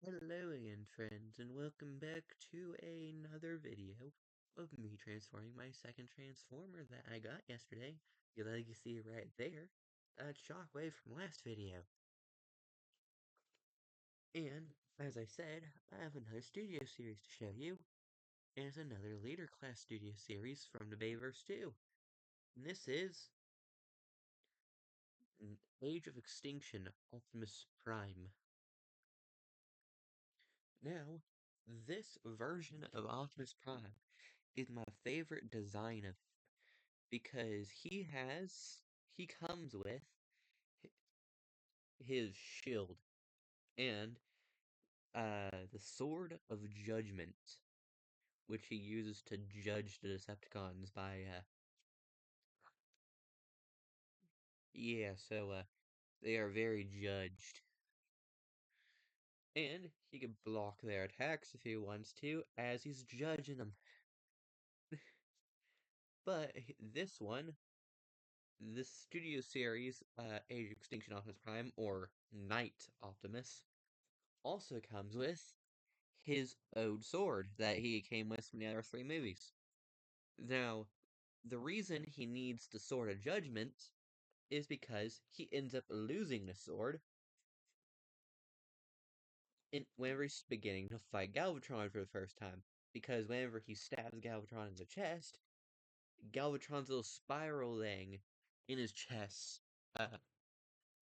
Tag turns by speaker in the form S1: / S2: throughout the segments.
S1: Hello again, friends, and welcome back to another video of me transforming my second Transformer that I got yesterday. You see it right there. That's Shockwave from last video. And, as I said, I have another studio series to show you. And it's another Leader Class studio series from the Bayverse 2. And this is Age of Extinction Optimus Prime. Now, this version of Optimus Prime is my favorite design of because he comes with his shield and the sword of judgment, which he uses to judge the Decepticons by they are very judged. And he can block their attacks if he wants to, as he's judging them. But this studio series, Age of Extinction Optimus Prime, or Knight Optimus, also comes with his owed sword that he came with from the other three movies. Now, the reason he needs the Sword of Judgment is because he ends up losing the sword whenever he's beginning to fight Galvatron for the first time. Because whenever he stabs Galvatron in the chest, Galvatron's little spiral thing in his chest uh,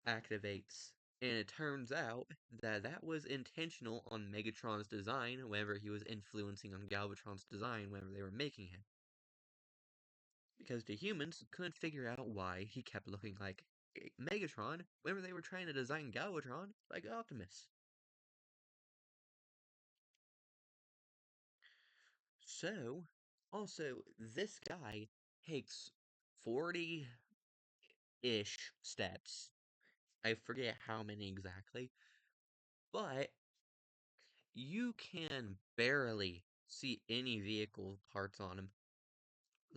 S1: activates. And it turns out that that was intentional on Megatron's design whenever he was influencing on Galvatron's design whenever they were making him. Because the humans couldn't figure out why he kept looking like Megatron whenever they were trying to design Galvatron like Optimus. So, also, this guy takes 40-ish steps. I forget how many exactly, but you can barely see any vehicle parts on him.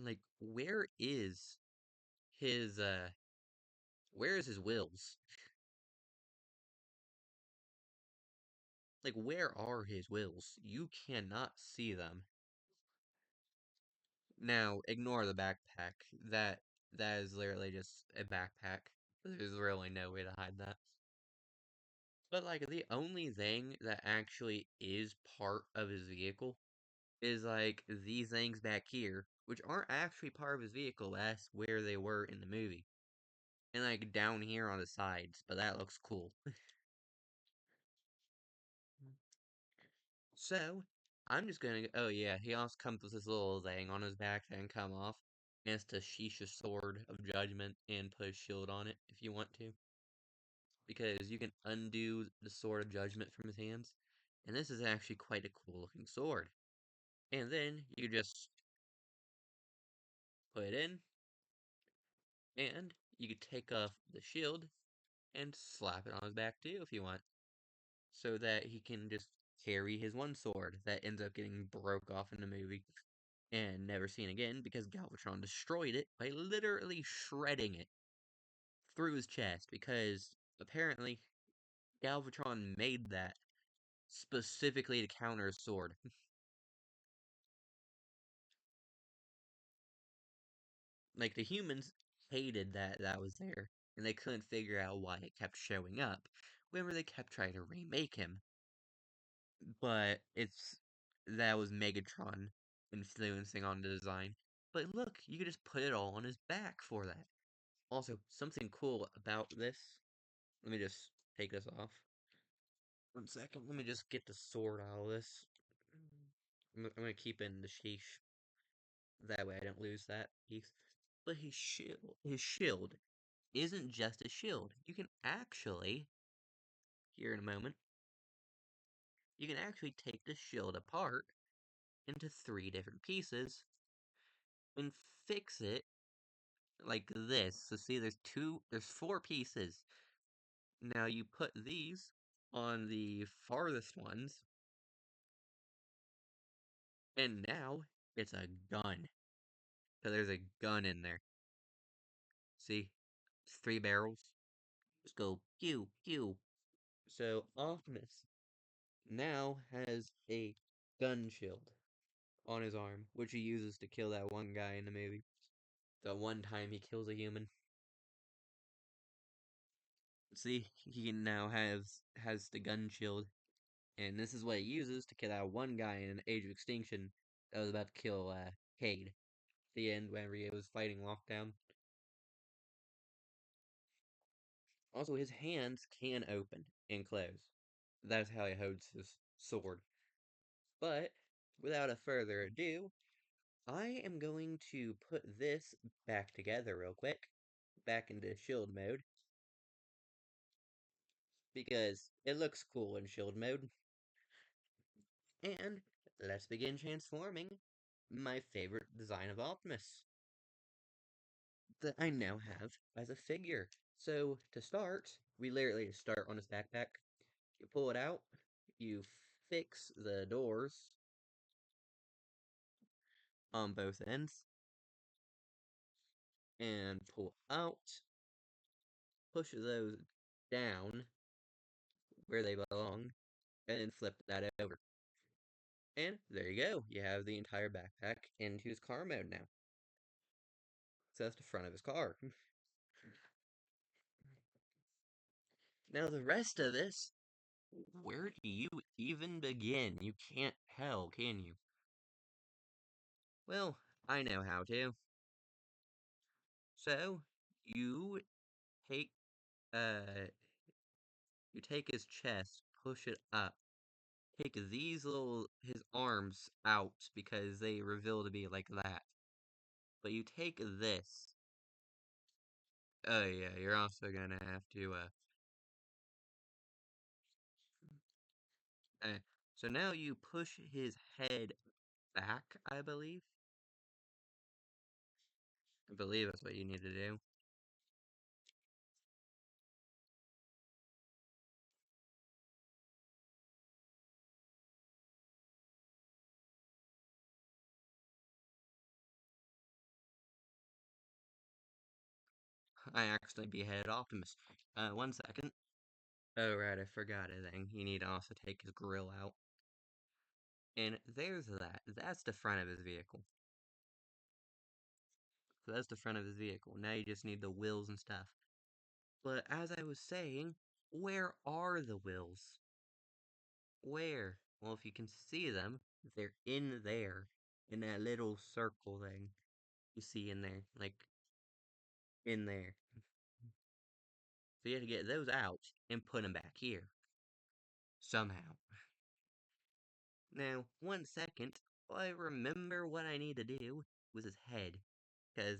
S1: Like, his, uh, where is his wheels? Like, where are his wheels? You cannot see them. Now, ignore the backpack. That is literally just a backpack. There's really no way to hide that. But, like, the only thing that actually is part of his vehicle is, like, these things back here, which aren't actually part of his vehicle. That's where they were in the movie. And, like, down here on the sides, but that looks cool. So, I'm just gonna. Oh yeah, he also comes with this little thing on his back that can come off. And it's the Shisha Sword of Judgment and put a shield on it if you want to. Because you can undo the Sword of Judgment from his hands. And this is actually quite a cool looking sword. And then you just put it in, and you can take off the shield and slap it on his back too if you want. So that he can just carry his one sword that ends up getting broke off in the movie and never seen again because Galvatron destroyed it by literally shredding it through his chest because apparently Galvatron made that specifically to counter his sword. Like, the humans hated that that was there, and they couldn't figure out why it kept showing up whenever they kept trying to remake him. But that was Megatron influencing on the design. But look, you could just put it all on his back for that. Also, something cool about this, let me just take this off. 1 second, let me just get the sword out of this. I'm gonna keep in the sheesh. That way I don't lose that piece. But his shield isn't just a shield. You can actually, here in a moment, you can actually take the shield apart into 3 different pieces and fix it like this. So see, there's 4 pieces. Now you put these on the farthest ones, and now it's a gun. So there's a gun in there. See? It's 3 barrels. Just go pew, pew. So Optimus now has a gun shield on his arm, which he uses to kill that one guy in the movie. The one time he kills a human. See, he now has the gun shield, and this is what he uses to kill that one guy in Age of Extinction that was about to kill Cade. At the end, whenever he was fighting Lockdown. Also, his hands can open and close. That's how he holds his sword. But without a further ado, I am going to put this back together real quick, back into shield mode, because it looks cool in shield mode. And let's begin transforming my favorite design of Optimus that I now have as a figure. So to start, we literally just start on his backpack. You pull it out, you fix the doors on both ends, and pull out, push those down where they belong, and then flip that over. And there you go. You have the entire backpack into his car mode now. So that's the front of his car. Now the rest of this, where do you even begin? You can't tell, can you? Well, I know how to. So, you take uh you take his chest, push it up, take these his arms out because they reveal to be like that. But you take this. Oh yeah, you're also gonna have to uh so now you push his head back, I believe. I believe that's what you need to do. I actually beheaded Optimus. One second. Oh right, I forgot a thing. You need to also take his grill out. And there's that. That's the front of his vehicle. So that's the front of his vehicle. Now you just need the wheels and stuff. But as I was saying, where are the wheels? Where? Well, if you can see them, they're in there. In that little circle thing you see in there. Like, in there. So you have to get those out and put them back here. Somehow. Now, one second. I remember what I need to do with his head. Because,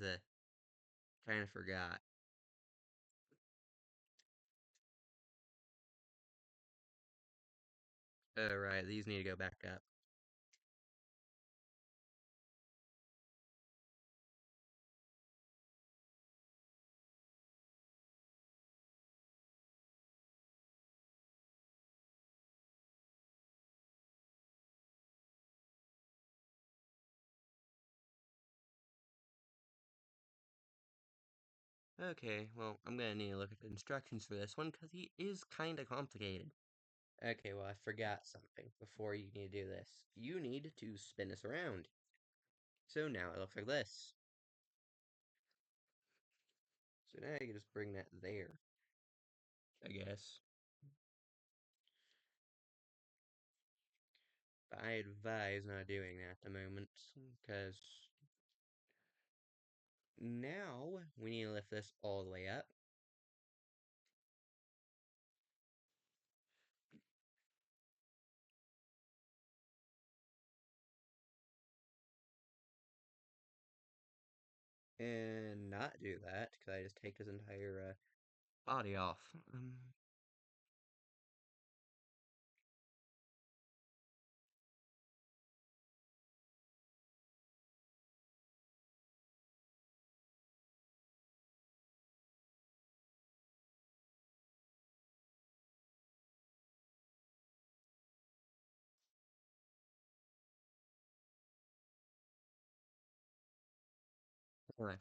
S1: kind of forgot. Alright, these need to go back up. Okay, well, I'm gonna need to look at the instructions for this one, because he is kinda complicated. Okay, well, I forgot something before you need to do this. You need to spin this around. So now it looks like this. So now you can just bring that there, I guess. But I advise not doing that at the moment, because now we need to lift this all the way up. And not do that, because I just take his entire body off. Alright.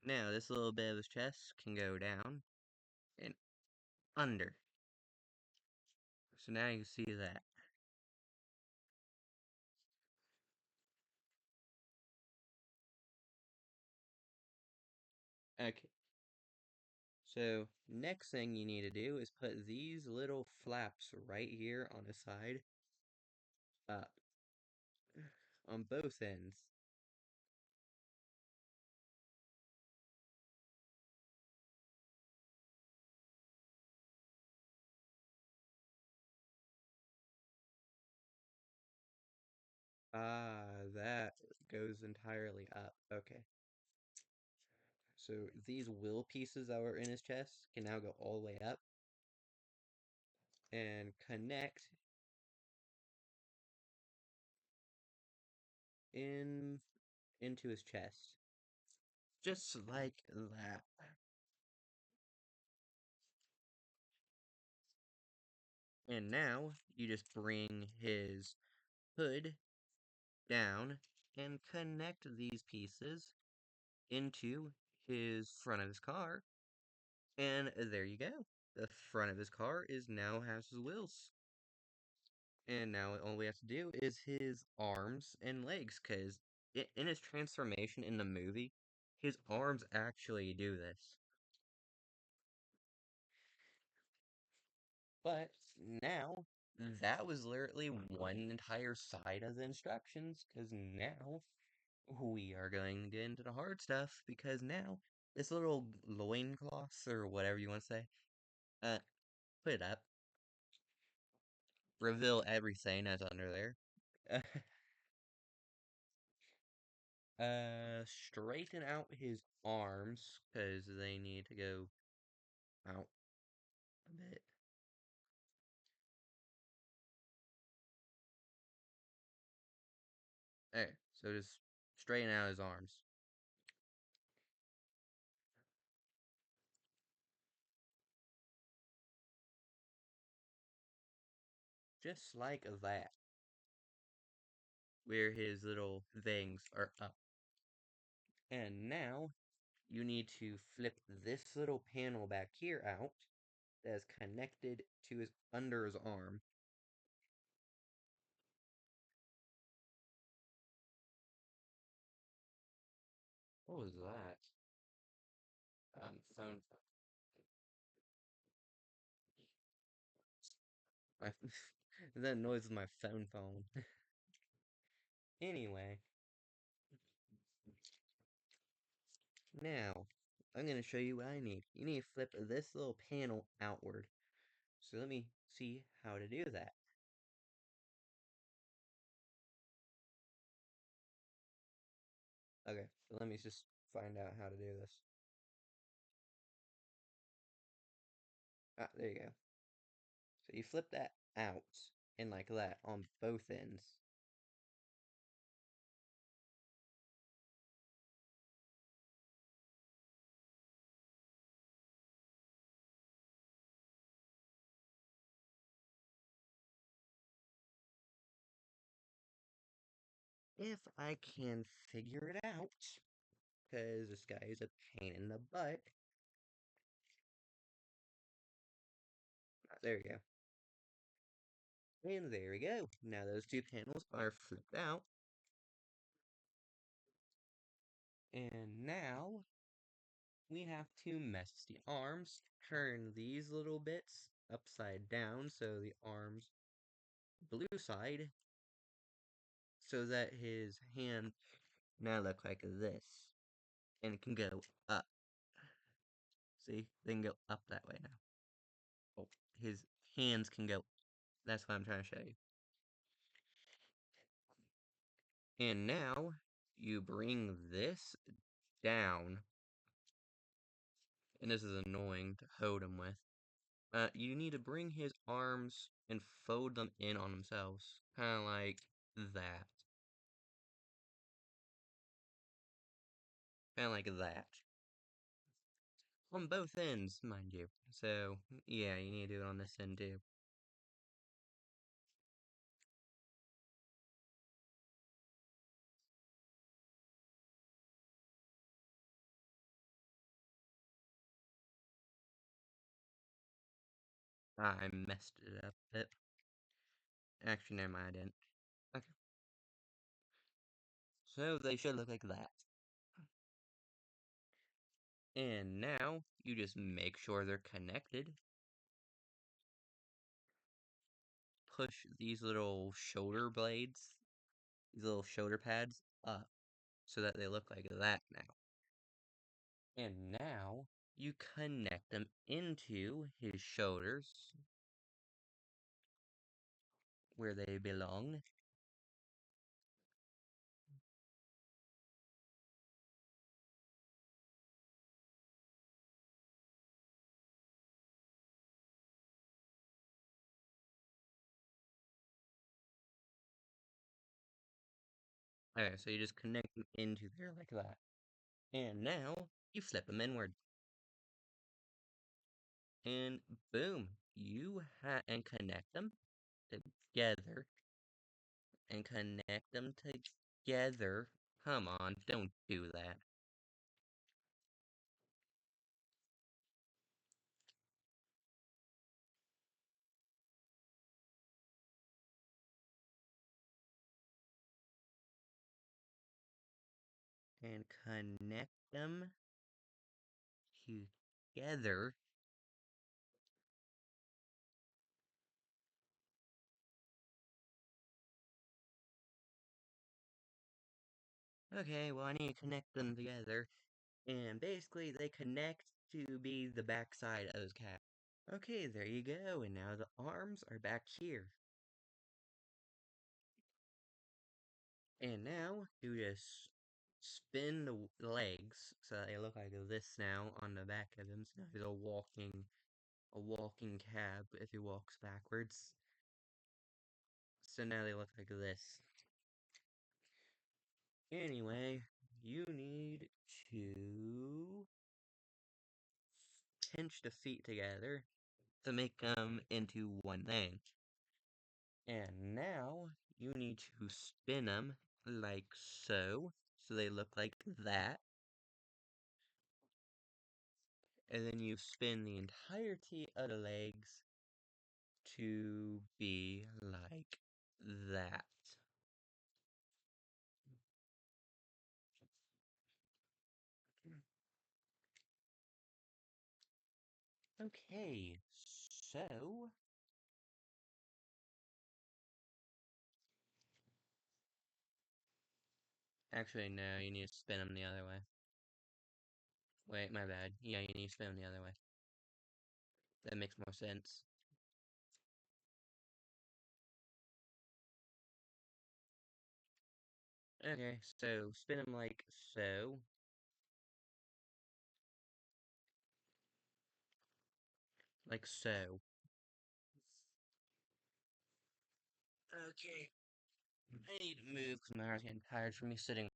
S1: Now, this little bit of his chest can go down and under. So now you see that. Okay. So next thing you need to do is put these little flaps right here on the side up on both ends. Ah, that goes entirely up. Okay. So these wheel pieces that were in his chest can now go all the way up and connect in into his chest. Just like that. And now you just bring his hood down and connect these pieces into his front of his car. And there you go. The front of his car is now has his wheels. And now all we have to do is his arms and legs, because in his transformation in the movie, his arms actually do this. But now, that was literally one entire side of the instructions, because now we are going to get into the hard stuff, because now this little loincloth, or whatever you want to say, uh, put it up, reveal everything that's under there. Straighten out his arms, because they need to go out a bit. Okay, so just straighten out his arms. Just like that, where his little things are up. And now, you need to flip this little panel back here out that is connected to his under his arm. What was that? Phone. My, that noise is my phone. Anyway, now I'm gonna show you what I need. You need to flip this little panel outward. So let me see how to do that. Okay, so let me just find out how to do this. Ah, there you go. So you flip that out and like that on both ends. If I can figure it out, because this guy is a pain in the butt. Ah, there we go. And there we go. Now those two panels are flipped out. And now we have to mess the arms. Turn these little bits upside down so the arms blue side so that his hand now look like this. And it can go up. See? They can go up that way now. Oh, his hands can go. That's what I'm trying to show you. And now you bring this down, and this is annoying to hold him with. You need to bring his arms and fold them in on themselves, kind of like that. Kind of like that. On both ends, mind you. So, yeah, you need to do it on this end too. I messed it up a bit. Actually, never mind, I didn't. Okay. So they should look like that. And now, you just make sure they're connected. Push these little shoulder blades, these little shoulder pads up so that they look like that now. And now, you connect them into his shoulders where they belong. Okay, so you just connect them into there like that. And now, you flip them inward. And boom, and connect them together. And connect them together. Come on, don't do that. And connect them together. Okay, well, I need to connect them together. And basically, they connect to be the backside of his cap. Okay, there you go. And now the arms are back here. And now, you just spin the legs so that they look like this now on the back of him. So now he's a walking cab if he walks backwards. So now they look like this. Anyway, you need to pinch the feet together to make them into one thing. And now you need to spin them like so, so they look like that. And then you spin the entirety of the legs to be like that. Okay, so actually no, you need to spin them the other way. Wait, my bad. Yeah, you need to spin them the other way. That makes more sense. Okay, so spin them like so. Like so. Okay. I need to move because my arm's getting tired from me sitting.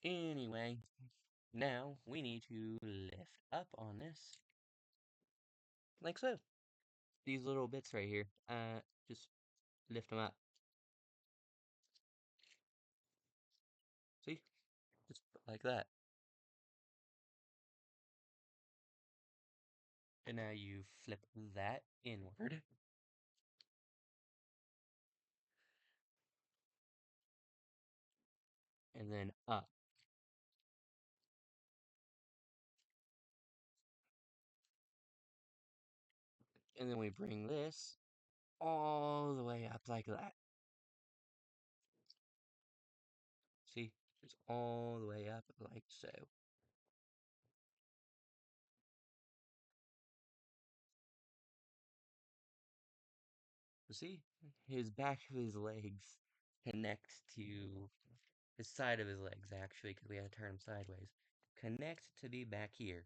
S1: Anyway, now we need to lift up on this. Like so. These little bits right here. Just lift them up. See? Just like that. And now you flip that inward. And then up. And then we bring this all the way up like that. See? Just all the way up like so. See? His back of his legs connect to his side of his legs, actually, because we had to turn him sideways. Connect to be back here.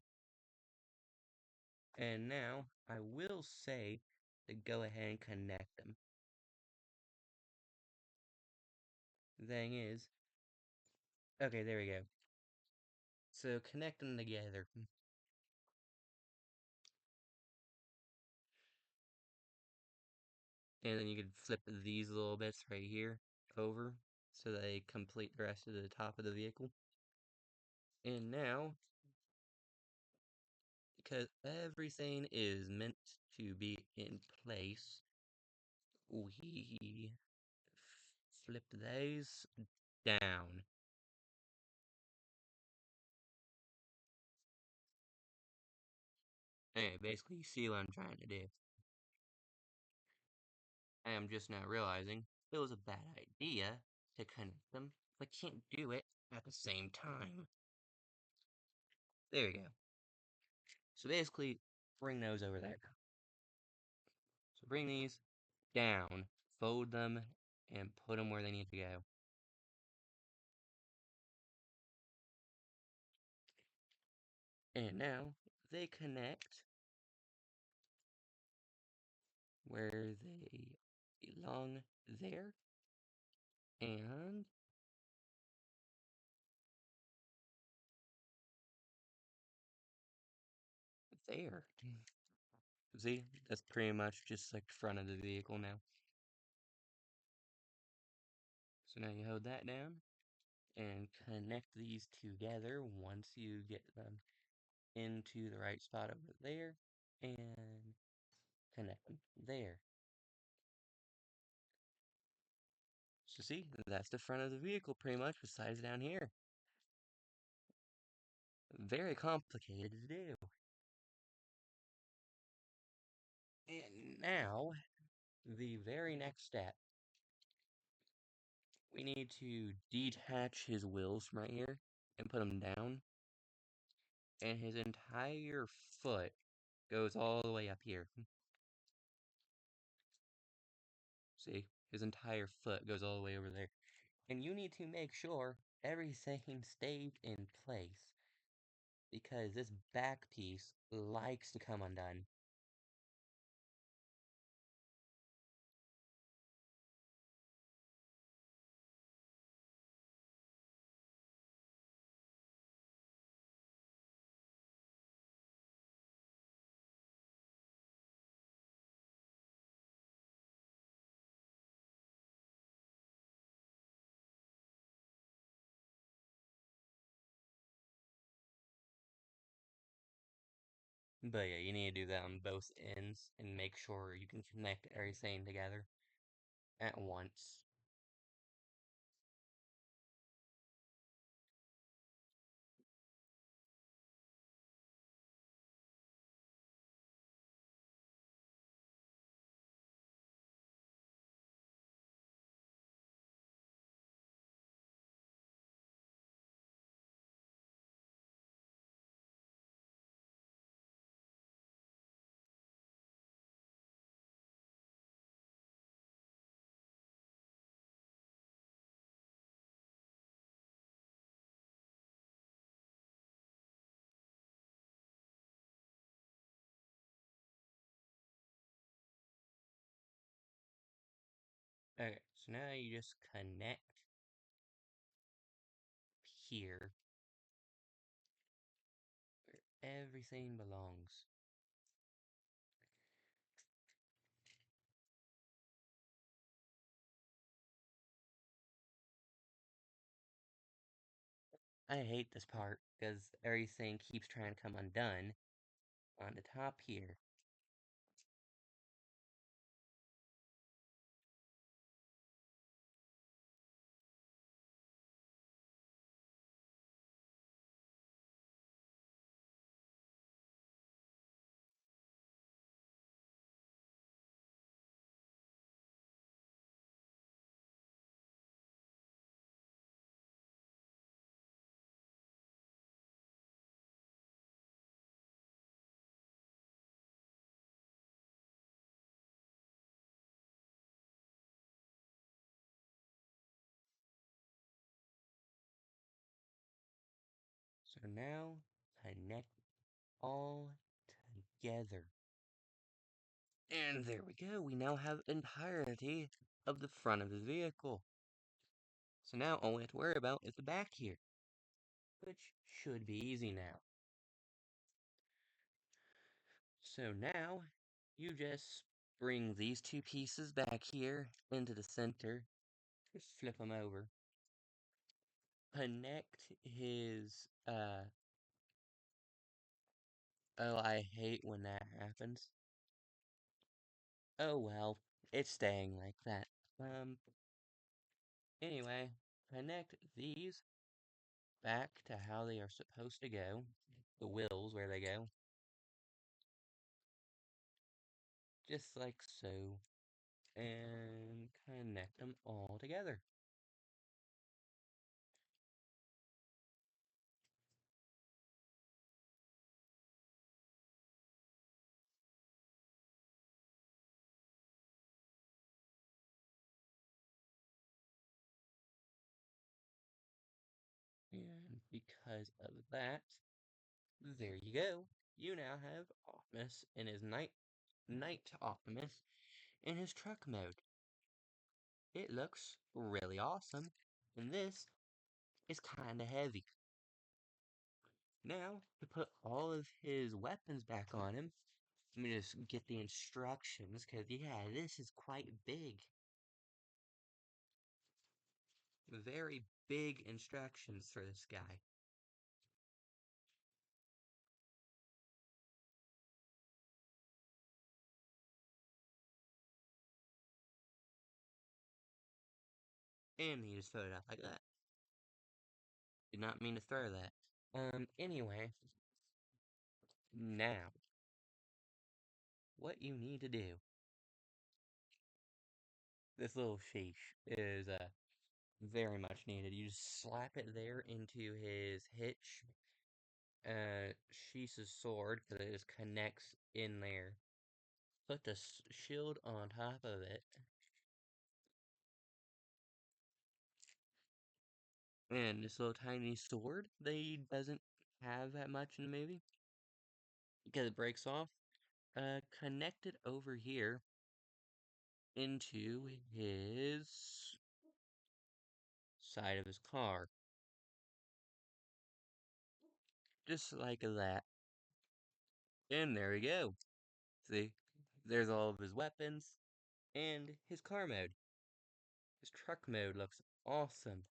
S1: And now, I will say to go ahead and connect them. The thing is, okay, there we go. So connect them together. And then you can flip these little bits right here over so they complete the rest of the top of the vehicle. And now, because everything is meant to be in place, we flip these down. Anyway, basically, you see what I'm trying to do. I am just now realizing it was a bad idea to connect them if I can't do it at the same time. There we go. So basically, bring those over there. So bring these down, fold them, and put them where they need to go. And now they connect where they belong there and there. See, that's pretty much just like the front of the vehicle now. So now you hold that down and connect these together once you get them into the right spot over there and connect them there. So see, that's the front of the vehicle pretty much besides down here. Very complicated to do. And now, the very next step, we need to detach his wheels from right here and put them down. And his entire foot goes all the way up here. See, his entire foot goes all the way over there. And you need to make sure everything stays in place because this back piece likes to come undone. But yeah, you need to do that on both ends and make sure you can connect everything together at once. Okay, so now you just connect here where everything belongs. I hate this part because everything keeps trying to come undone on the top here. So now connect all together. And there we go, we now have entirety of the front of the vehicle. So now all we have to worry about is the back here, which should be easy now. So now, you just bring these two pieces back here into the center, just flip them over. Connect his, oh, I hate when that happens. Oh well, It's staying like that. Anyway, connect these back to how they are supposed to go. The wheels where they go. Just like so. And connect them all together. And because of that, there you go. You now have Optimus in his Night Optimus in his truck mode. It looks really awesome, and this is kinda heavy. Now, to put all of his weapons back on him, let me just get the instructions, because yeah, this is quite big. Very big instructions for this guy. And he just throw it out like that. Did not mean to throw that. Anyway, now, what you need to do, this little sheesh is, very much needed. You just slap it there into his hitch, sheath's sword, because it just connects in there. Put the shield on top of it. And this little tiny sword that he doesn't have that much in the movie, because it breaks off, connected over here into his side of his car. Just like that. And there we go. See? There's all of his weapons and his car mode. His truck mode looks awesome.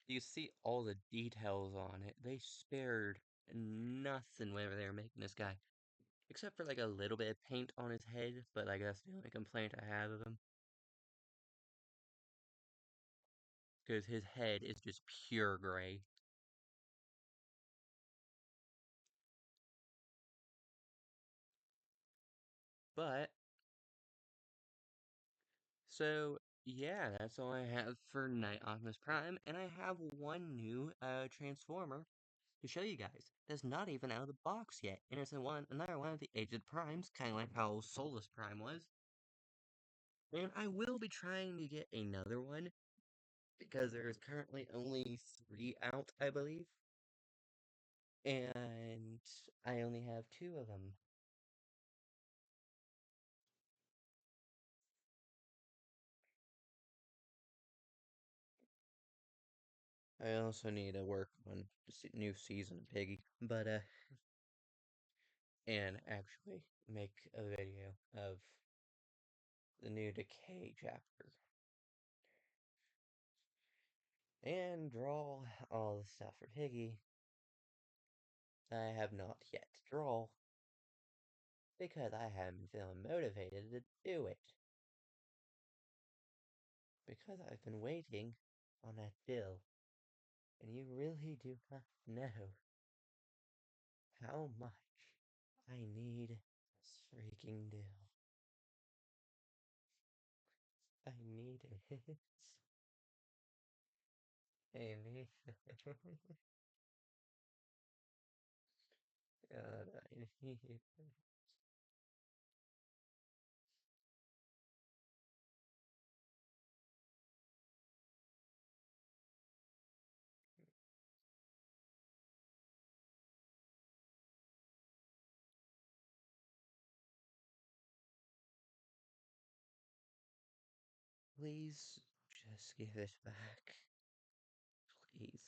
S1: You see all the details on it. They spared nothing whenever they were making this guy. Except for like a little bit of paint on his head, but like that's the only complaint I have of him. Because his head is just pure gray. But, so, yeah, that's all I have for Night Optimus Prime, and I have one new, Transformer to show you guys. That's not even out of the box yet, and it's another one of the Aged Primes, kind of like how Solus Prime was. And I will be trying to get another one, because there's currently only 3 out, I believe. And I only have 2 of them. I also need to work on new season of Piggy, but and actually make a video of the new Decay chapter and draw all the stuff for Piggy that I have not yet draw because I haven't been feeling motivated to do it because I've been waiting on that bill, and you really do not know how much I need this freaking deal. I need it. I need it. God, I need it. Please just give it back. Please.